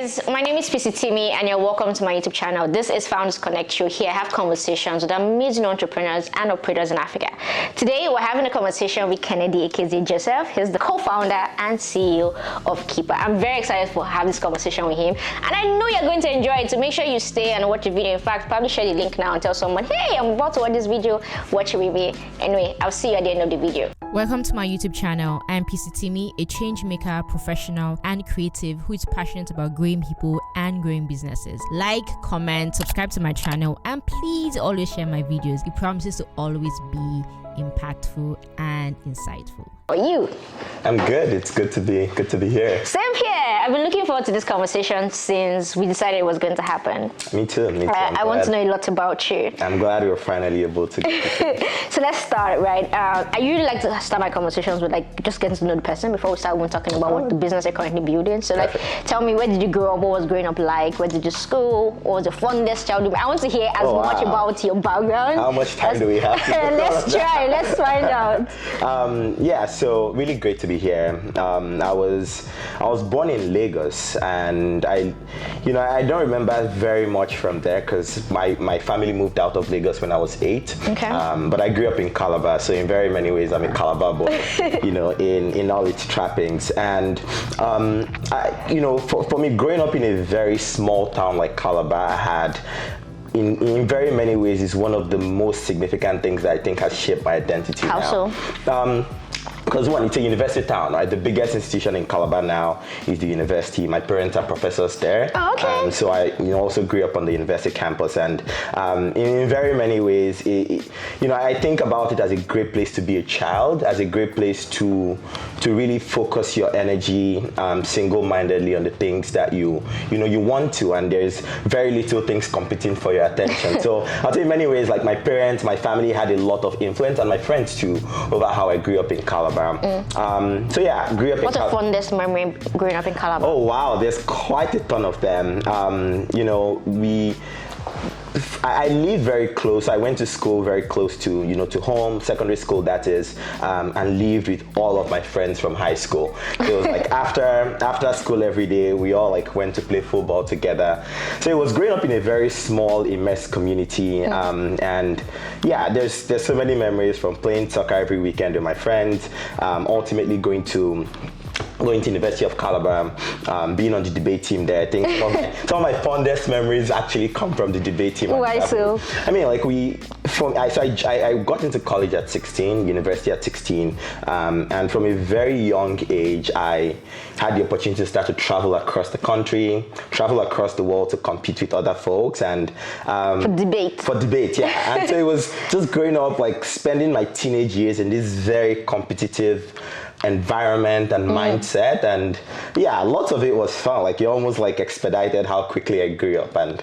guys, my name is Itimi and you're welcome to my YouTube channel. This is Founders Connect Show. Here I have conversations with amazing entrepreneurs and operators in Africa. Today we're having a conversation with Kennedy Ekezie-Joseph. He's the co-founder and CEO of Kippa. I'm very excited to have this conversation with him and I know you're going to enjoy it, so make sure you stay and watch the video. In fact, probably share the link now and tell someone, hey, I'm about to watch this video, watch it with me. Anyway, I'll see you at the end of the video. Welcome to my YouTube channel. I am Itimi, a change maker, professional, and creative who is passionate about growing people and growing businesses. Like, comment, subscribe to my channel, and please always share my videos. It promises to always be impactful and insightful. How are you? I'm good. It's good to be here. Same here. I've been looking forward to this conversation since we decided it was going to happen. Me too. I want to know a lot about you. I'm glad we were finally able to. So let's start, right? I usually like to start my conversations with just getting to know the person before we start talking about what the business they're currently building. So tell me, where did you grow up? What was growing up like? Where did you school? What was your fondest childhood? I want to hear as much about your background. How much time do we have? Let's try. Let's find out. So really great to be here. I was born in Lagos, and I don't remember very much from there because my family moved out of Lagos when I was 8. Okay. But I grew up in Calabar, so in very many ways I'm a Calabar boy. In all its trappings. And for me, growing up in a very small town like Calabar, I had. In very many ways, is one of the most significant things that I think has shaped my identity. How now. so? Because one, it's a university town, right? The biggest institution in Calabar now is the university. My parents are professors there. Oh, okay. So I also grew up on the university campus, and in very many ways, I think about it as a great place to be a child, as a great place to really focus your energy single-mindedly on the things that you want to, and there's very little things competing for your attention. So I'll say in many ways, like my parents, my family had a lot of influence, and my friends too, over how I grew up in Calabar. Grew up in What's a fondest memory growing up in Calabar? Oh wow, there's quite a ton of them. I live very close. I went to school very close to home, secondary school that is, and lived with all of my friends from high school. It was like after school every day, we all went to play football together. So it was growing up in a very small, immense community, and there's so many memories from playing soccer every weekend with my friends, ultimately going to University of Calabar, being on the debate team there. I think some of my fondest memories actually come from the debate team. Why so? I mean, I got into college at 16, university at 16, and from a very young age, I had the opportunity to start to travel across the country, travel across the world to compete with other folks, and For debate, yeah. And so it was just growing up, spending my teenage years in this very competitive environment and mindset, and lots of it was fun. You almost expedited how quickly I grew up, and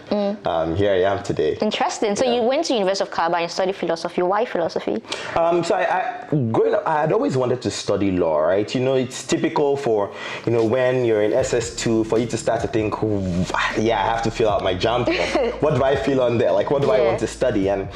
here I am today. Interesting. So you went to University of Calabar and studied philosophy. Why philosophy? So growing up, I had always wanted to study law, right? It's typical for when you're in SS2 for you to start to think, I have to fill out my JAMB form. What do I feel on there? What do I want to study? And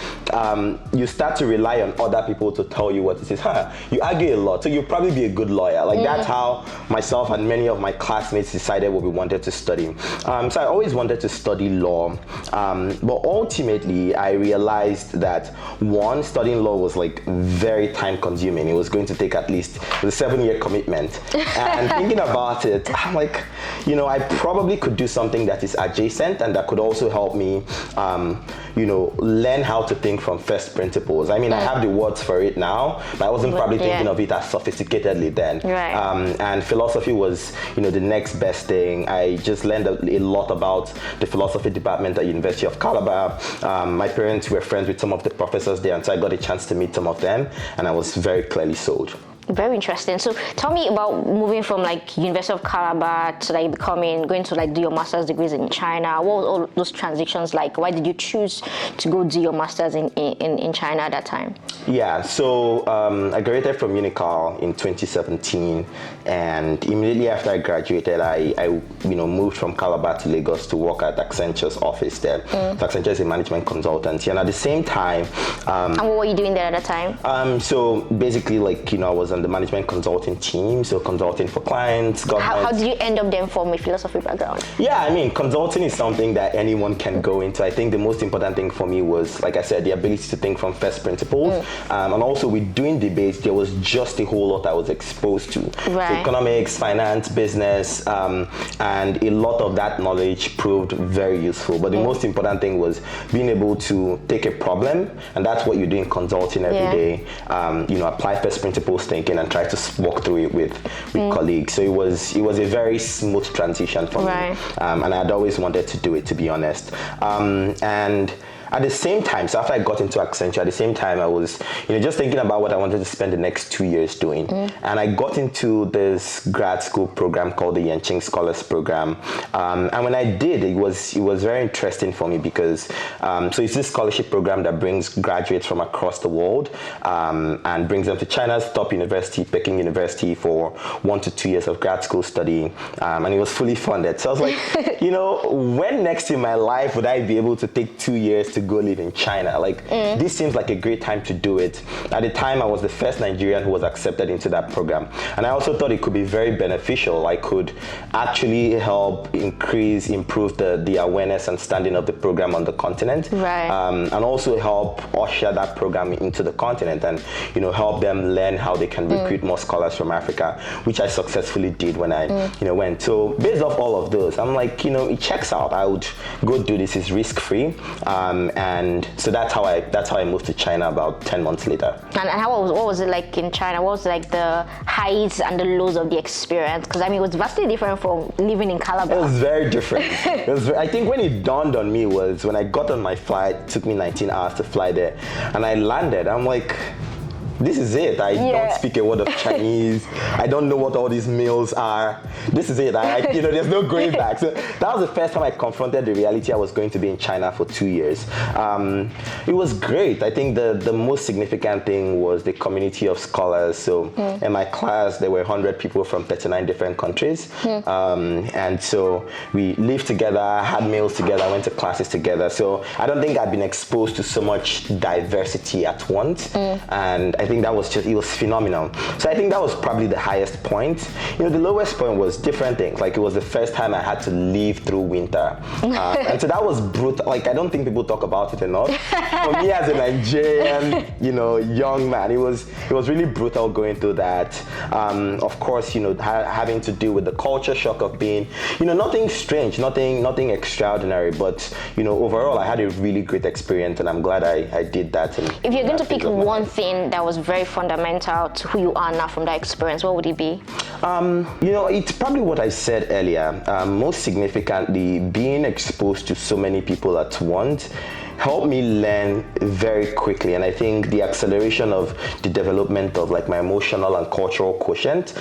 you start to rely on other people to tell you what it is. You argue a lot, so you'll probably be a good lawyer. That's how myself and many of my classmates decided what we wanted to study. So I always wanted to study law, but ultimately I realized that one, studying law was very time consuming. It was going to take at least a 7-year commitment. And thinking about it, I'm I probably could do something that is adjacent and that could also help me learn how to think from first principles. I mean, I have the words for it now, but I wasn't probably thinking of it as sophisticatedly then. Right. And philosophy was, the next best thing. I just learned a lot about the philosophy department at University of Calabar. My parents were friends with some of the professors there, and so I got a chance to meet some of them, and I was very clearly sold. Very interesting. So tell me about moving from University of Calabar to going to do your master's degrees in China. What were all those transitions like? Why did you choose to go do your master's in China at that time? Yeah, so I graduated from Unical in 2017, And immediately after I graduated, I moved from Calabar to Lagos to work at Accenture's office there. So Accenture is a management consultancy, and at the same time, and what were you doing there at the time? So basically, I was on the management consulting team, so consulting for clients, government. How did you end up then from a philosophy background? Yeah, I mean, consulting is something that anyone can go into. I think the most important thing for me was, like I said, the ability to think from first principles. And also with doing debates, there was just a whole lot I was exposed to. Right. So economics, finance, business, and a lot of that knowledge proved very useful. But the most important thing was being able to take a problem, and that's what you do in consulting every day. Apply first principles thinking and try to walk through it with colleagues. So it was a very smooth transition for me. And I'd always wanted to do it, to be honest. And at the same time, so after I got into Accenture, at the same time I was, just thinking about what I wanted to spend the next 2 years doing. And I got into this grad school program called the Yenching Scholars Program. And when I did, it was very interesting for me because, so it's this scholarship program that brings graduates from across the world and brings them to China's top university, Peking University, for 1 to 2 years of grad school study. And it was fully funded. So I was like, when next in my life would I be able to take 2 years to go live in China? This seems like a great time to do it. At the time, I was the first Nigerian who was accepted into that program. And I also thought it could be very beneficial. I could actually help improve the awareness and standing of the program on the continent. And also help usher that program into the continent and, help them learn how they can recruit more scholars from Africa, which I successfully did when I, went. So based off all of those, I'm like, it checks out. I would go do this. It's risk-free. And so that's how I moved to China about 10 months later. And what was it like in China? What was like the highs and the lows of the experience? Because it was vastly different from living in Calabar. It was very different. I think when it dawned on me was when I got on my flight. It took me 19 hours to fly there, and I landed. I'm like, this is it. I don't speak a word of Chinese. I don't know what all these meals are. This is it. There's no going back. So that was the first time I confronted the reality I was going to be in China for 2 years. It was great. I think the most significant thing was the community of scholars. So in my class, there were 100 people from 39 different countries. And so we lived together, had meals together, went to classes together. So I don't think I'd been exposed to so much diversity at once. And I think that was it was phenomenal. So I think that was probably the highest point. The lowest point was different things. It was the first time I had to live through winter. And so that was brutal. I don't think people talk about it enough. For me as a Nigerian, young man, it was really brutal going through that. Of course, having to deal with the culture shock of being, nothing strange, nothing extraordinary, but, overall I had a really great experience, and I'm glad I did that. If you're going to pick one thing that was very fundamental to who you are now from that experience, what would it be? It's probably what I said earlier. Most significantly, being exposed to so many people at once helped me learn very quickly, and I think the acceleration of the development of my emotional and cultural quotient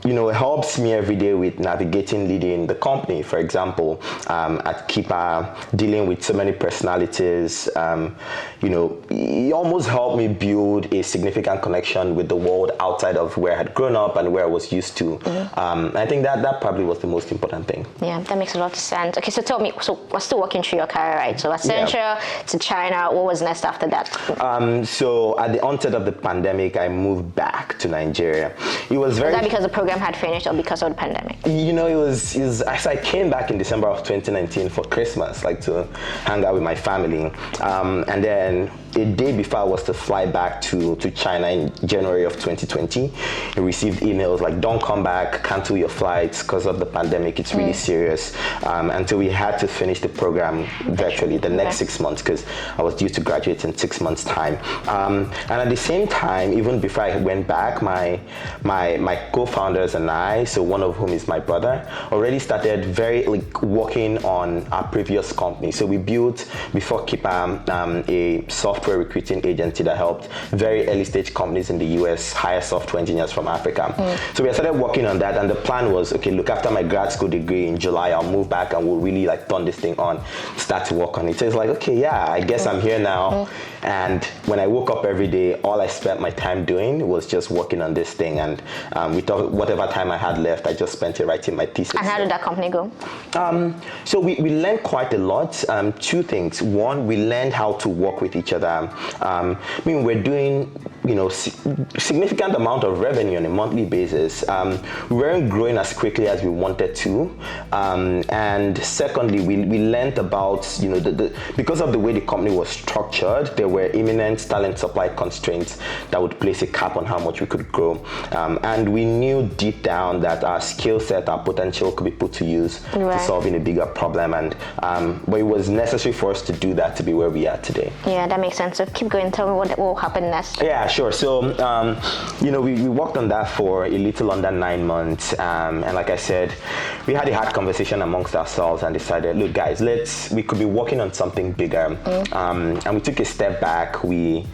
it helps me every day with navigating leading the company. For example, at Kippa, dealing with so many personalities, it almost helped me build a significant connection with the world outside of where I had grown up and where I was used to. I think that probably was the most important thing. Yeah, that makes a lot of sense. Okay, so tell me, so we're still working through your career, right? So Accenture to China, what was next after that? So at the onset of the pandemic, I moved back to Nigeria. It was very... Was that because the program had finished or because of the pandemic? It was I came back in December of 2019 for Christmas, to hang out with my family. And then a day before I was to fly back to China in January of 2020, I received emails like, don't come back, cancel your flights because of the pandemic, it's really serious. And so we had to finish the program virtually the next 6 months because I was due to graduate in 6 months' time. And at the same time, even before I went back, my co-founders and I, so one of whom is my brother, already started working on our previous company. So we built, before Kippa, a software software recruiting agency that helped very early stage companies in the US hire software engineers from Africa. So we started working on that, and the plan was, okay, look, after my grad school degree in July, I'll move back and we'll really like turn this thing on, start to work on it. So it's like, okay, yeah, I guess I'm here now. And when I woke up every day, all I spent my time doing was just working on this thing. And we thought whatever time I had left, I just spent it writing my thesis. And how did that company go? So we learned quite a lot. Two things. One, we learned how to work with each other. We're doing, significant amount of revenue on a monthly basis. We weren't growing as quickly as we wanted to. And secondly, we learned about, because of the way the company was structured, there were imminent talent supply constraints that would place a cap on how much we could grow. And we knew deep down that our skill set, our potential could be put to use to solving a bigger problem. And but it was necessary for us to do that to be where we are today. Yeah, that makes sense. So keep going. Tell me what will happen next. Yeah, sure. So, we worked on that for a little under 9 months. And like I said, we had a hard conversation amongst ourselves and decided, look, guys, we could be working on something bigger. And we took a step back. We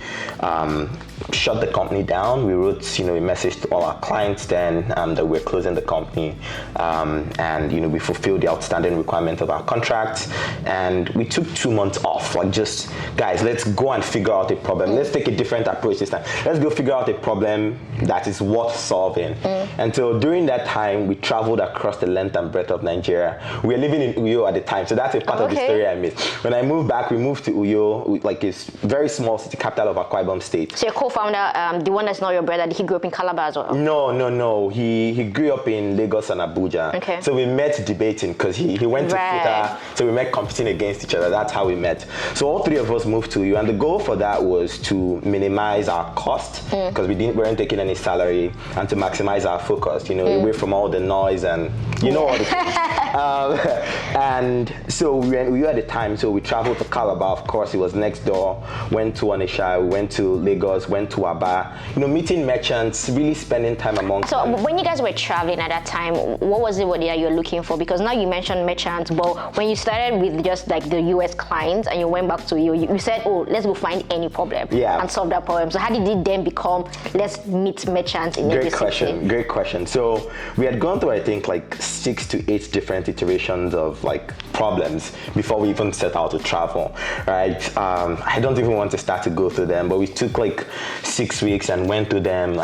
shut the company down. We wrote, a message to all our clients then that we're closing the company. And, we fulfilled the outstanding requirements of our contracts. And we took 2 months off. Like, just, guys, let's go and figure out a problem. Let's take a different approach this time. Let's go figure out a problem that is worth solving. And so during that time, we traveled across the length and breadth of Nigeria. We were living in Uyo at the time, so that's a part of the story I missed. When I moved back, we moved to Uyo, like a very small city, capital of Akwa Ibom State. So your co-founder, the one that's not your brother, he grew up in Calabar as well? No. He grew up in Lagos and Abuja. Okay. So we met debating because he went to FUTA, so we met competing against each other. That's how we met. So all three of us moved to Uyo, and the goal for that was to minimize our cost because we weren't taking any salary, and to maximize our focus, away from all the noise and all the things. And so we were at the time, so we traveled to Calabar. Of course, it was next door. Went to Onitsha, we went to Lagos, went to Aba. Meeting merchants, really spending time amongst them. When you guys were traveling at that time, what was it that you're looking for? Because now you mentioned merchants, but when you started with just like the US clients and you went back to you said, let's go find any problem and solve that problem. So how did it then become, let's meet merchants in every city? Great question. So we had gone through, I think, like 6 to 8 different iterations of like problems before we even set out to travel, right? I don't even want to start to go through them, but we took like 6 weeks and went through them,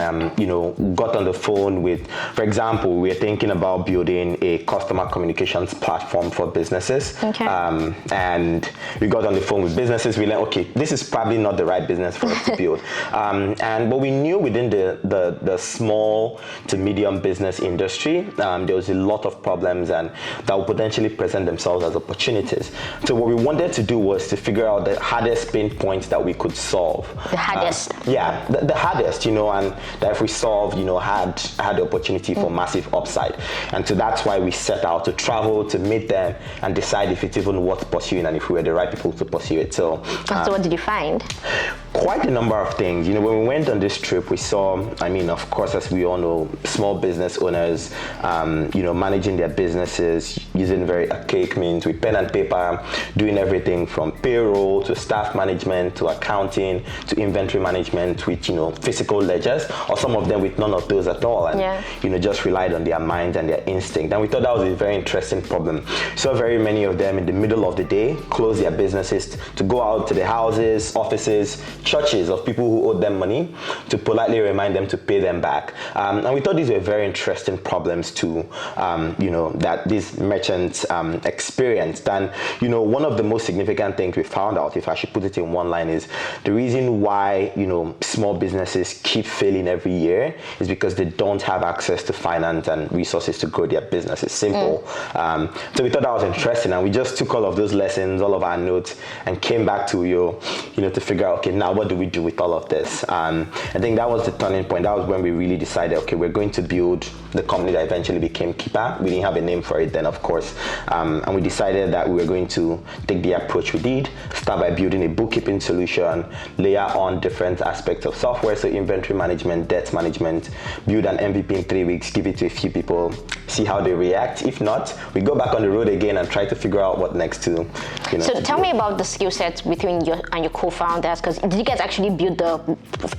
got on the phone with, for example, we were thinking about building a customer communications platform for businesses. And we got on the phone with businesses. We learned, okay, this is probably not the right business for us to build. But we knew within the small to medium business industry, there was a lot of problems and that would potentially present themselves as opportunities. So what we wanted to do was to figure out the hardest pain points that we could solve. The hardest? The hardest, and that if we solve, had the opportunity for massive upside. And so that's why we set out to travel, to meet them and decide if it's even worth pursuing and if we were the right people to pursue it. So what did you find? Quite a number of things. When we went on this trip, we saw, of course, as we all know, small business owners, managing their businesses using very archaic means with pen and paper, doing everything from payroll to staff management to accounting to inventory management with, physical ledgers, or some of them with none of those at all, and just relied on their minds and their instinct. And we thought that was a very interesting problem. So very many of them in the middle of the day close their businesses to go out to the houses, offices, churches of people who owed them money to politely remind them to pay them back. And we thought these were very interesting problems to, that these merchants experienced. And, one of the most significant things we found out, if I should put it in one line, is the reason why, small businesses keep failing every year is because they don't have access to finance and resources to grow their business. It's simple. So we thought that was interesting, and we just took all of those lessons, all of our notes, and came back to to figure out, okay, now what do we do with all of this? I think that was the turning point. That was when we really decided, okay, we're going to build the company that eventually became Kippa. We didn't have a name for it then, of course. And we decided that we were going to take the approach we did, start by building a bookkeeping solution, layer on different aspects of software, so inventory management, debt management, build an MVP in 3 weeks, give it to a few people, see how they react. If not, we go back on the road again and try to figure out what next to, So tell me about the skill set between you and your co-founders, because did you guys actually build the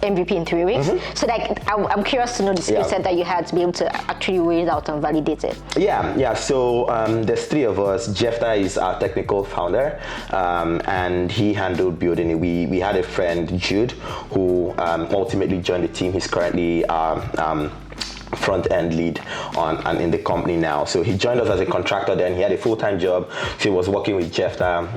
MVP in 3 weeks? So like, I'm curious to know the skill set that you had to be able to actually weigh it out and validate it. Yeah. So there's 3 of us. Jefta is our technical founder, and he handled building it. We had a friend, Jude, who ultimately joined the team. He's currently front-end lead and in the company now. So he joined us as a contractor then. He had a full-time job. So he was working with Jefta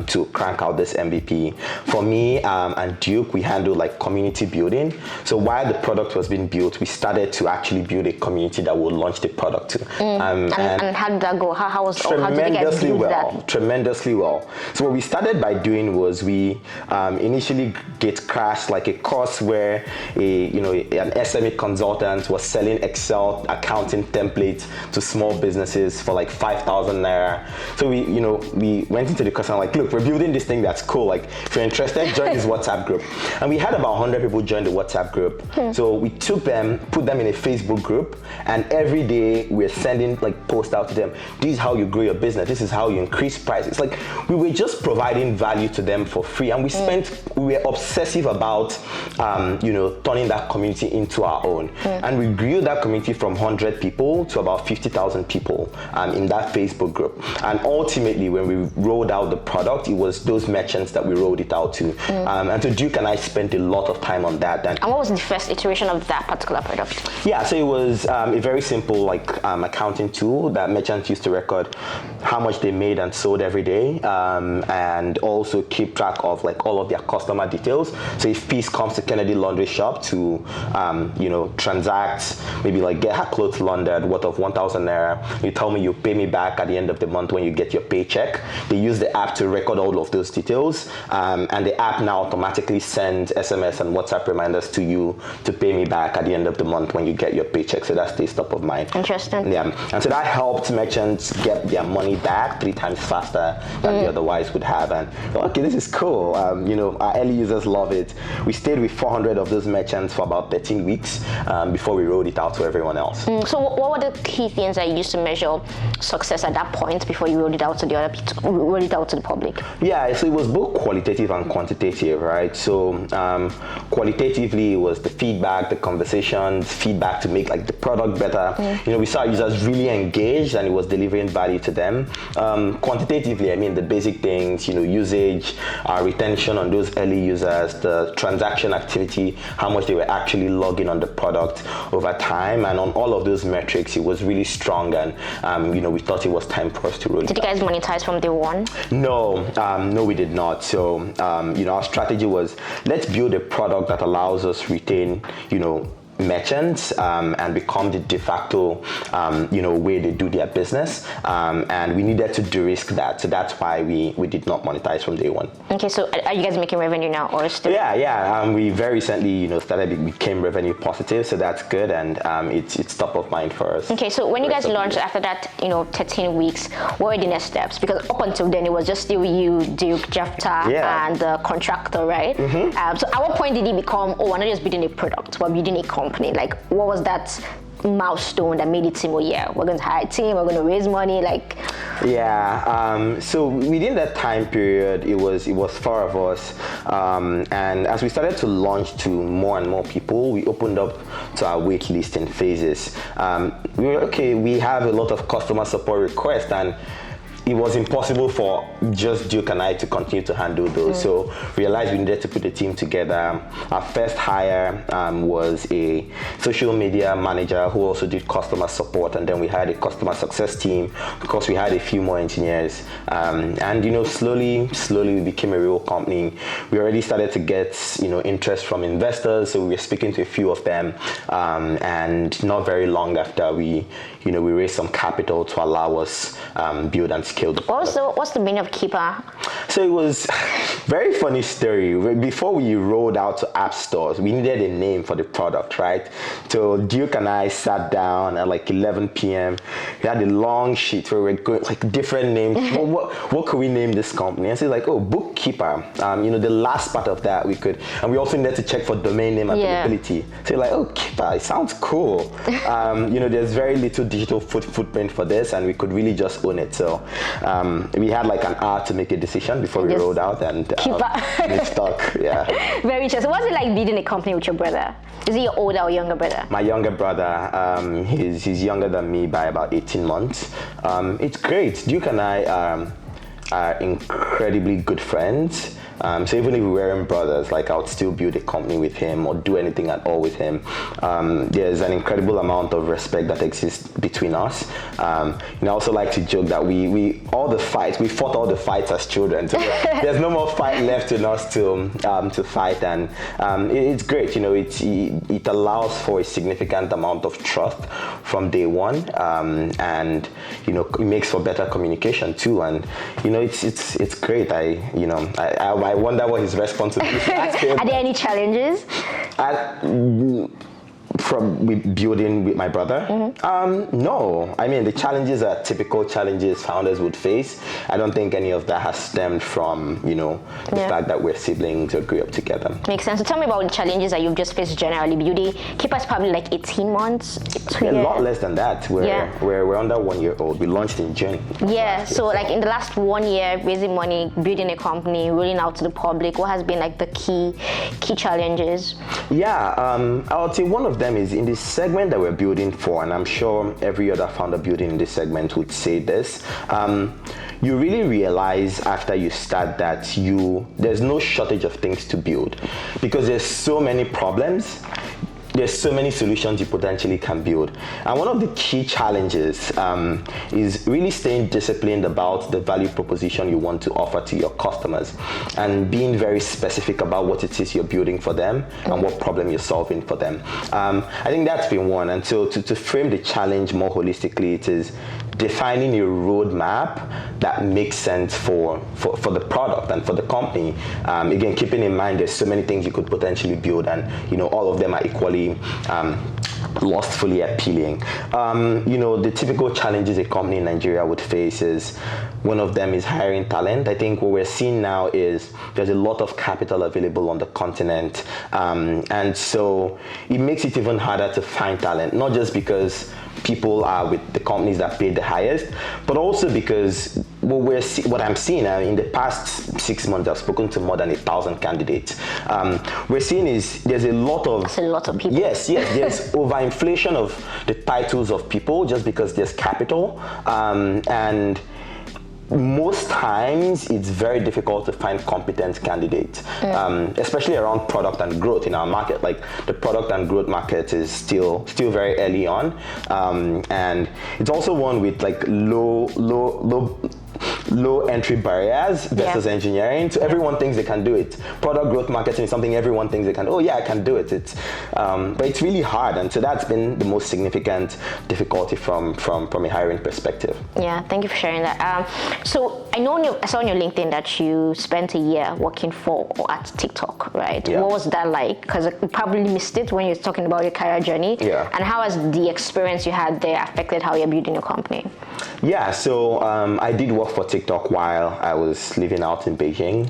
to crank out this MVP. For me and Duke, we handled like community building. So while the product was being built, we started to actually build a community that would launch the product to. And how did that go? How did you guys build that? Tremendously well. So what we started by doing was we initially gate crashed like a course where an SME consultant was selling Excel accounting templates to small businesses for like 5,000 naira. So we went into the course and like, look, we're building this thing that's cool. Like, if you're interested, join this WhatsApp group. And we had about 100 people join the WhatsApp group. So we took them, put them in a Facebook group, and every day we're sending like posts out to them. This is how you grow your business. This is how you increase prices. Like, we were just providing value to them for free, and we were obsessive about turning that community into our own. And we grew that community from 100 people to about 50,000 people in that Facebook group. And ultimately, when we rolled out the product, it was those merchants that we rolled it out to. And so Duke and I spent a lot of time on that. And what was the first iteration of that particular product? Yeah, so it was a very simple accounting tool that merchants used to record how much they made and sold every day, and also keep track of like all of their customer details. So if Peace comes to Kennedy Laundry Shop to transact, maybe like get her clothes laundered worth of 1,000 naira, you tell me you pay me back at the end of the month when you get your paycheck. They use the app to record all of those details, and the app now automatically sends SMS and WhatsApp reminders to you to pay me back at the end of the month when you get your paycheck. So that stays top of mind. Interesting. Yeah, and so that helped merchants get their money back 3 times faster than they otherwise would have. And okay, this is cool. Our early users love it. We stayed with 400 of those merchants for about 13 weeks before we rolled it out to everyone else. So what were the key things that you used to measure success at that point before you rolled it out to the public? Yeah, so it was both qualitative and quantitative, right? So qualitatively, it was the feedback, the conversations, feedback to make like the product better. We saw users really engaged and it was delivering value to them. Quantitatively, I mean the basic things, usage, retention on those early users, the transaction activity, how much they were actually logging on the product over time, and on all of those metrics, it was really strong, and we thought it was time for us to roll it out. Did you guys monetize from day one? No, we did not. So our strategy was, let's build a product that allows us retain merchants and become the de facto way they do their business, and we needed to de-risk that, so that's why we did not monetize from day one. Okay, so are you guys making revenue now, or still? Yeah, we very recently became revenue positive, so that's good, and it's top of mind for us. Okay, so when you guys launched after that 13 weeks, what were the next steps? Because up until then it was just still you, Duke, Jefta, and the contractor, right? So at what point did it become, we're not just building a product, we're building a company? Like, what was that milestone that made it seem, we're going to hire a team, we're going to raise money, like? So within that time period, it was 4 of us, and as we started to launch to more and more people, we opened up to our wait list in phases. We were we have a lot of customer support requests, and it was impossible for just Duke and I to continue to handle those. So realized we needed to put a team together. Our first hire was a social media manager who also did customer support, and then we had a customer success team because we had a few more engineers. And slowly we became a real company. We already started to get interest from investors, so we were speaking to a few of them, and not very long after we raised some capital to allow us build and scale the product. What's the meaning of Kippa? So it was very funny story. Before we rolled out to app stores, we needed a name for the product, right? So Duke and I sat down at like 11 p.m. We had a long sheet where we were going like different names. what could we name this company? And so like, oh, Bookkeeper. The last part of that we could, and we also needed to check for domain name availability. So like, oh, Kippa, it sounds cool. There's very little digital footprint for this, and we could really just own it. So we had like an hour to make a decision before we rolled out, and it stuck. Yeah. Very interesting. What's it like building a company with your brother? Is he your older or younger brother? My younger brother. He's younger than me by about 18 months. It's great. Duke and I are incredibly good friends. So even if we weren't brothers, like I would still build a company with him or do anything at all with him. There's an incredible amount of respect that exists between us. I also like to joke that we fought all the fights as children. So there's no more fight left in us to fight, and it's great. It allows for a significant amount of trust from day one, and it makes for better communication too. And it's great. I wonder what his response would be. Are there any challenges? From building with my brother? No. I mean, the challenges are typical challenges founders would face. I don't think any of that has stemmed from, the fact that we're siblings or grew up together. Makes sense. So tell me about the challenges that you've just faced generally. Building Kippa's probably like 18 months. A lot less than that. We're under 1 year old. We launched in June. Yeah. So like in the last 1 year, raising money, building a company, rolling out to the public, what has been like the key challenges? Yeah. I would say one of them is in this segment that we're building for, and I'm sure every other founder building in this segment would say this, you really realize after you start that there's no shortage of things to build, because there's so many problems. There's so many solutions you potentially can build. And one of the key challenges is really staying disciplined about the value proposition you want to offer to your customers, and being very specific about what it is you're building for them and what problem you're solving for them. I think that's been one. And so to frame the challenge more holistically, it is defining a roadmap that makes sense for the product and for the company. Again, keeping in mind there's so many things you could potentially build, and all of them are equally lustfully appealing. The typical challenges a company in Nigeria would face is, one of them is hiring talent. I think what we're seeing now is there's a lot of capital available on the continent, and so it makes it even harder to find talent, not just because people are with the companies that pay the highest, but also because what I'm seeing in the past 6 months, I've spoken to more than 1,000 candidates. We're seeing is there's a lot of people. Yes, there's overinflation of the titles of people just because there's capital, and most times it's very difficult to find competent candidates, especially around product and growth in our market. Like the product and growth market is still very early on, and it's also one with like low entry barriers versus engineering. So everyone thinks they can do it. Product growth marketing is something everyone thinks they can. Oh yeah, I can do it. But it's really hard, and so that's been the most significant difficulty from a hiring perspective. Yeah, thank you for sharing that. So I saw on your LinkedIn that you spent a year working at TikTok, right? Yeah. What was that like? Because you probably missed it when you're talking about your career journey. Yeah. And how has the experience you had there affected how you're building your company? Yeah, so I did work for TikTok while I was living out in Beijing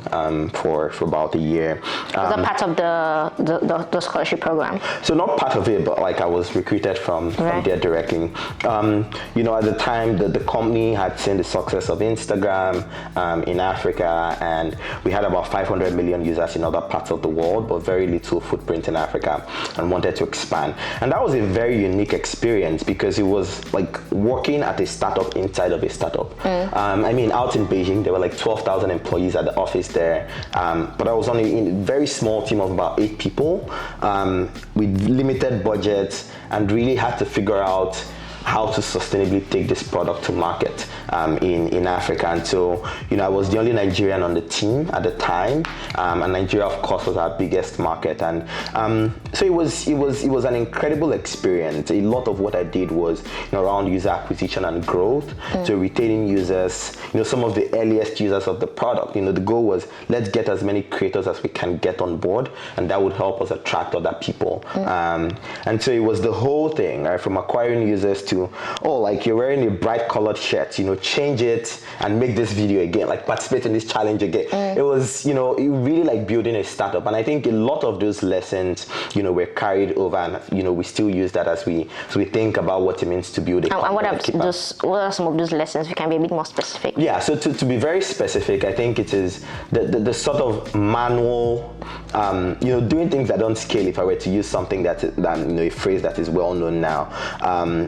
for about a year. Was that part of the scholarship program? So not part of it, but like I was recruited from there directly. At the time, the company had seen the success of Instagram in Africa, and we had about 500 million users in other parts of the world, but very little footprint in Africa, and wanted to expand. And that was a very unique experience because it was like working at a startup inside of a startup. Out in Beijing, there were like 12,000 employees at the office there, but I was only in a very small team of about 8 people with limited budgets, and really had to figure out how to sustainably take this product to market in Africa. And so, I was the only Nigerian on the team at the time, and Nigeria, of course, was our biggest market. And so it was an incredible experience. A lot of what I did was around user acquisition and growth, so retaining users, some of the earliest users of the product. The goal was, let's get as many creators as we can get on board, and that would help us attract other people. And so it was the whole thing, right, from acquiring users to, you're wearing a bright colored shirt, change it and make this video again, participate in this challenge again. It was, it really like building a startup. And I think a lot of those lessons, were carried over, and we still use that as we think about what it means to build a company. And what are some of those lessons? We can be a bit more specific. Yeah, so to be very specific, I think it is the sort of manual, doing things that don't scale, if I were to use something that a phrase that is well known now,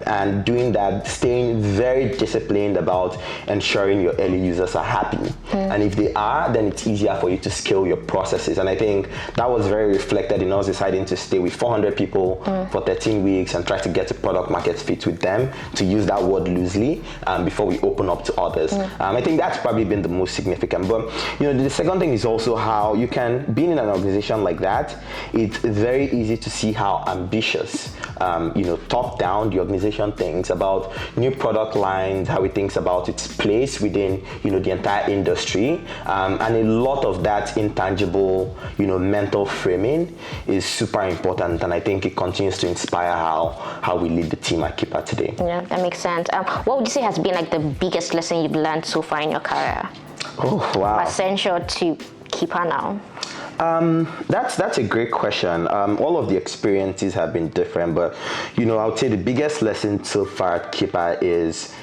and doing that, staying very disciplined about ensuring your early users are happy. And if they are, then it's easier for you to scale your processes. And I think that was very reflected in us deciding to stay with 400 people for 13 weeks and try to get a product market fit with them, to use that word loosely, before we open up to others. I think that's probably been the most significant. But the second thing is also how you can, being in an organization like that, it's very easy to see how ambitious, top down the organization thinks about new product lines, how it thinks about its place within, the entire industry. And a lot of that intangible, mental framing is super important. And I think it continues to inspire how we lead the team at Kippa today. Yeah, that makes sense. What would you say has been like the biggest lesson you've learned so far in your career? Oh, wow. Essential to Kippa now? That's a great question. All of the experiences have been different, but I would say the biggest lesson so far at Kippa is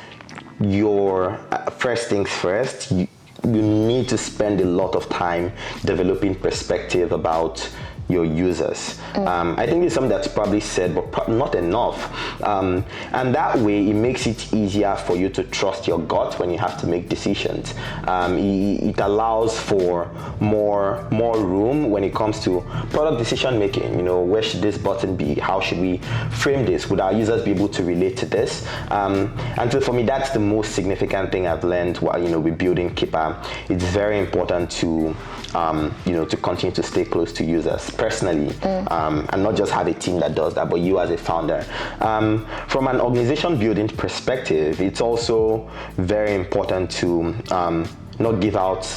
your first things first. You need to spend a lot of time developing perspective about your users. I think it's something that's probably said, but not enough. And that way, it makes it easier for you to trust your gut when you have to make decisions. It allows for more room when it comes to product decision making. Where should this button be? How should we frame this? Would our users be able to relate to this? And so for me, that's the most significant thing I've learned while we're building Kippa. It's very important to to continue to stay close to users personally, and not just have a team that does that, but you as a founder. From an organization building perspective, it's also very important to not give out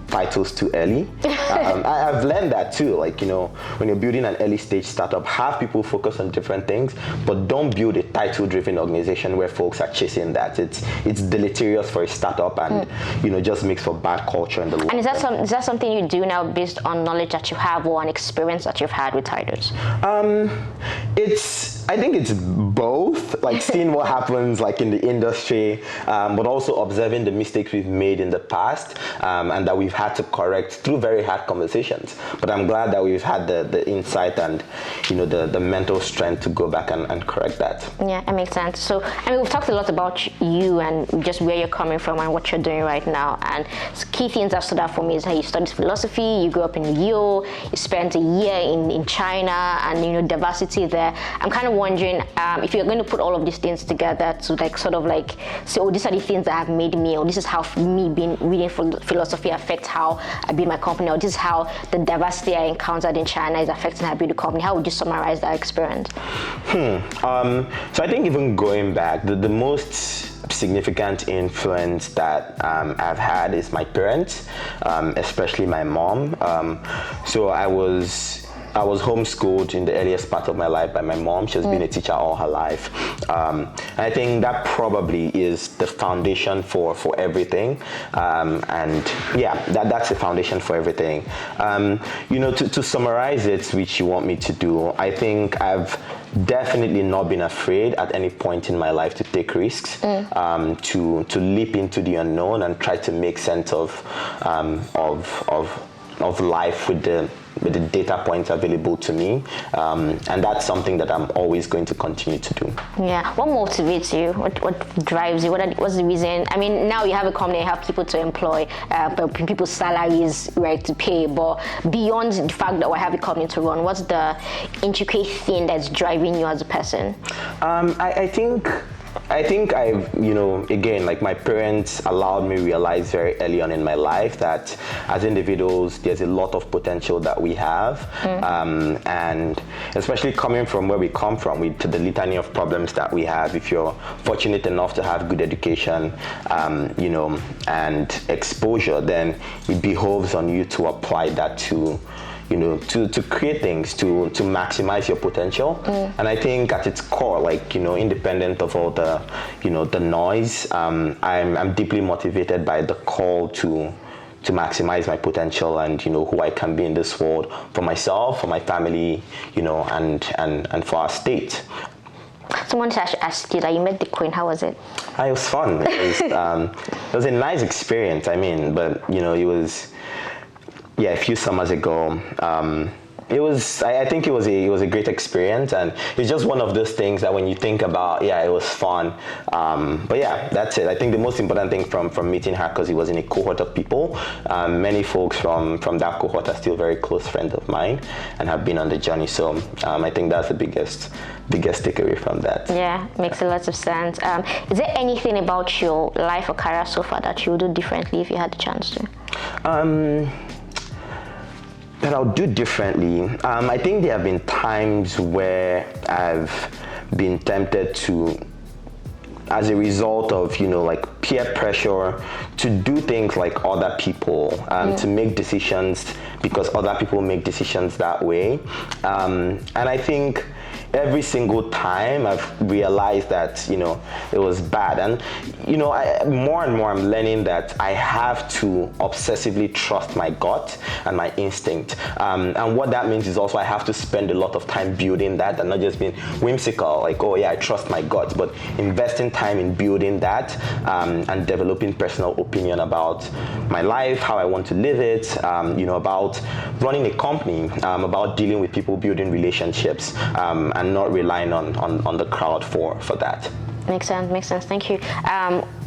titles too early. I've learned that too. When you're building an early stage startup, have people focus on different things, but don't build a title-driven organization where folks are chasing that. It's deleterious for a startup, and just makes for bad culture in the long And is that something you do now based on knowledge that you have or an experience that you've had with titles? I think it's both, seeing what happens in the industry, but also observing the mistakes we've made in the past, and that we've had to correct through very hard conversations. But I'm glad that we've had the insight and the mental strength to go back and correct that. Yeah, that makes sense. So we've talked a lot about you and just where you're coming from and what you're doing right now. And key things that stood out for me is how you studied philosophy, you grew up in Rio, you spent a year in China, and diversity there. I'm kind of wondering if you're going to put all of these things together to say, oh, these are the things that have made me, or this is how me being reading philosophy affects how I build my company, or this is how the diversity I encountered in China is affecting how I build the company. How would you summarize that experience? So I think even going back, the most significant influence that I've had is my parents, especially my mom. So I was homeschooled in the earliest part of my life by my mom. She's been a teacher all her life. And I think that probably is the foundation for everything. And yeah, that's the foundation for everything. To summarize it, which you want me to do, I think I've definitely not been afraid at any point in my life to take risks, to leap into the unknown and try to make sense of life with the data points available to me, and that's something that I'm always going to continue to do. Yeah. What motivates you? What drives you? What's the reason? Now you have a company, you have people to employ, people's salaries, right, to pay, but beyond the fact that I have a company to run, what's the intricate thing that's driving you as a person? I think I think again, like my parents allowed me to realize very early on in my life that as individuals, there's a lot of potential that we have. And especially coming from where we come from, to the litany of problems that we have, if you're fortunate enough to have good education, and exposure, then it behoves on you to apply that to create things, to maximize your potential. And I think at its core, like, independent of all the, the noise, I'm deeply motivated by the call to maximize my potential and, who I can be in this world for myself, for my family, and for our state. Someone should ask you that you met the Queen. How was it? It was fun. It was a nice experience. But it was, a few summers ago. I think it was a great experience, and it's just one of those things that when you think about, it was fun. But that's it. I think the most important thing from meeting her, because it was in a cohort of people, many folks from that cohort are still very close friends of mine and have been on the journey. So I think that's the biggest takeaway from that. Yeah, makes a lot of sense. Is there anything about your life or career so far that you would do differently if you had the chance to? That I'll do differently. I think there have been times where I've been tempted to, as a result of, like peer pressure, to do things like other people, to make decisions because other people make decisions that way. And I think every single time I've realized that, it was bad. And, more and more I'm learning that I have to obsessively trust my gut and my instinct. And what that means is also I have to spend a lot of time building that and not just being whimsical, like, I trust my gut, but investing time in building that and developing personal opinion about my life, how I want to live it, about running a company, about dealing with people, building relationships, and not relying on the crowd for that. Makes sense. Thank you.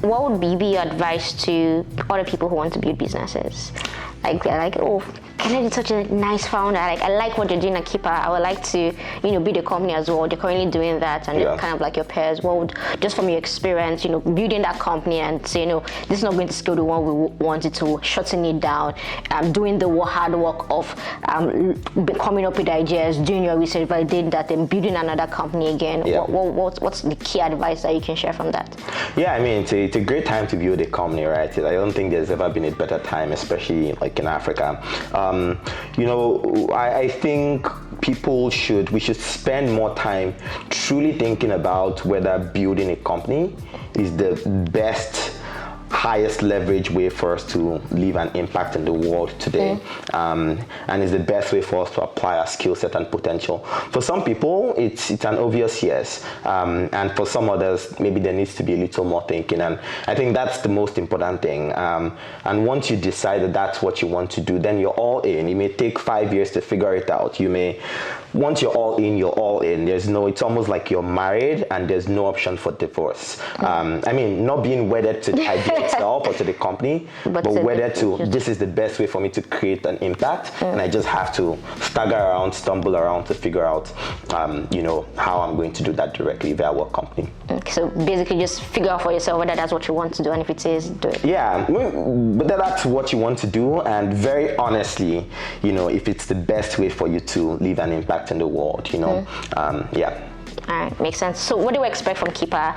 What would be your advice to other people who want to build businesses? Like they're like, Kennedy is such a nice founder. I like what you're doing at Kippa. I would like to, build a company as well. They're currently doing that, and they're kind of like your peers. What would, just from your experience, building that company and say, this is not going to scale the one we wanted to, shutting it down, doing the hard work of coming up with ideas, doing your research, validating that, and building another company again. Yeah. What's the key advice that you can share from that? Yeah, it's a great time to build a company, right? I don't think there's ever been a better time, especially like in Africa. I think we should spend more time truly thinking about whether building a company is the best, highest leverage way for us to leave an impact in the world today, and is the best way for us to apply our skill set and potential. For some people, it's an obvious yes, and for some others, maybe there needs to be a little more thinking, and I think that's the most important thing. And once you decide that that's what you want to do, then you're all in. It may take 5 years to figure it out. Once you're all in, you're all in. It's almost like you're married and there's no option for divorce. Not being wedded to the idea itself or to the company, but wedded to, this is the best way for me to create an impact, and I just have to stumble around to figure out, how I'm going to do that directly via what company. So basically just figure out for yourself whether that's what you want to do, and if it is, do it. Yeah, whether that's what you want to do, and very honestly, if it's the best way for you to leave an impact in the world, All right, makes sense. So what do we expect from Kippa?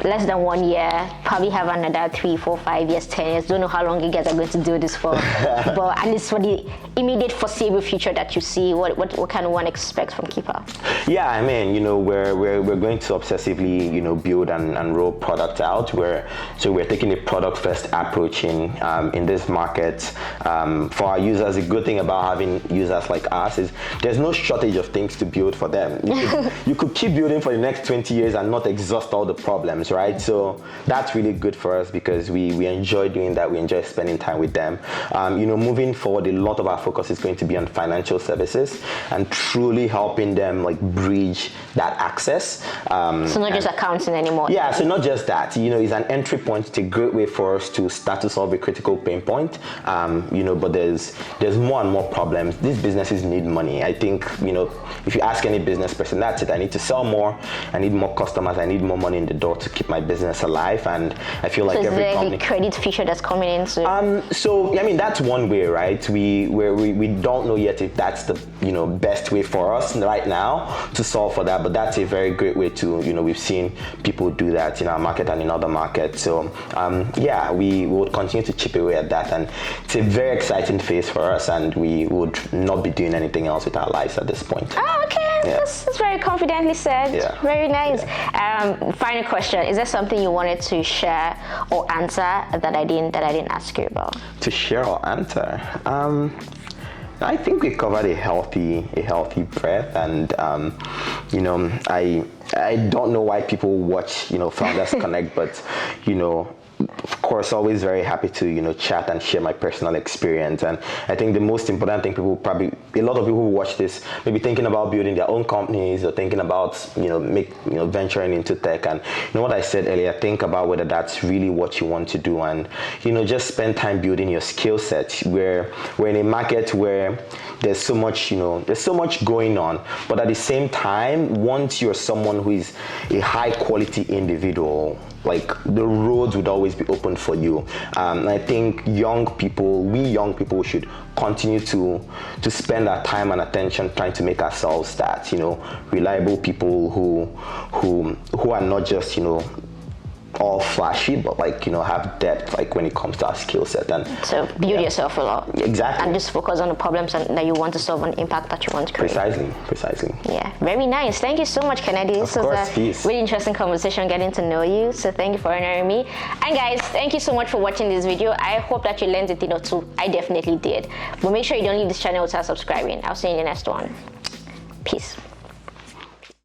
Less than 1 year, probably have another 3, 4, 5 years, 10 years. Don't know how long you guys are going to do this for. But at least for the immediate foreseeable future that you see, what can one expect from Kippa? Yeah, we're going to obsessively, build and roll product out. We're taking a product first approach in this market. For our users, the good thing about having users like us is there's no shortage of things to build for them. You could keep building for the next 20 years and not exhaust all the problems, right? So that's really good for us because we enjoy doing that. We enjoy spending time with them. Moving forward, a lot of our focus is going to be on financial services and truly helping them bridge that access. So not just accounting anymore. Yeah, so not just that. It's an entry point. It's a great way for us to start to solve a critical pain point. But there's more and more problems. These businesses need money. I think, if you ask any business person, that's it. I need to sell more, I need more customers, I need more money in the door to keep my business alive. And I feel like every company. Is there a credit feature that's coming in soon? So I mean, that's one way, right? We don't know yet if that's the best way for us right now to solve for that, but that's a very great way to we've seen people do that in our market and in other markets. So yeah, we will continue to chip away at that, and it's a very exciting phase for us, and we would not be doing anything else with our lives at this point. Oh, okay. Yeah. That's very confidently said. Yeah. Very nice. Yeah. Final question: is there something you wanted to share or answer that I didn't ask you about? To share or answer? I think we covered a healthy breadth, and I don't know why people watch Founders Connect, but of course, always very happy to chat and share my personal experience. And I think the most important thing, a lot of people who watch this may be thinking about building their own companies or thinking about venturing into tech. And what I said earlier, think about whether that's really what you want to do, and just spend time building your skill set. We're in a market where there's so much going on, but at the same time, once you're someone who is a high quality individual, like, the roads would always be open for you. I think we young people should continue to spend our time and attention trying to make ourselves that reliable people who are not just all flashy, but have depth, when it comes to our skill set. And so build yourself a lot. Exactly. And just focus on the problems that you want to solve and impact that you want to create. Precisely. Yeah, very nice. Thank you so much, Kennedy. This was a really interesting conversation, getting to know you. So thank you for honoring me. And guys, thank you so much for watching this video. I hope that you learned a thing or two. I definitely did. But make sure you don't leave this channel without subscribing. I'll see you in the next one. Peace.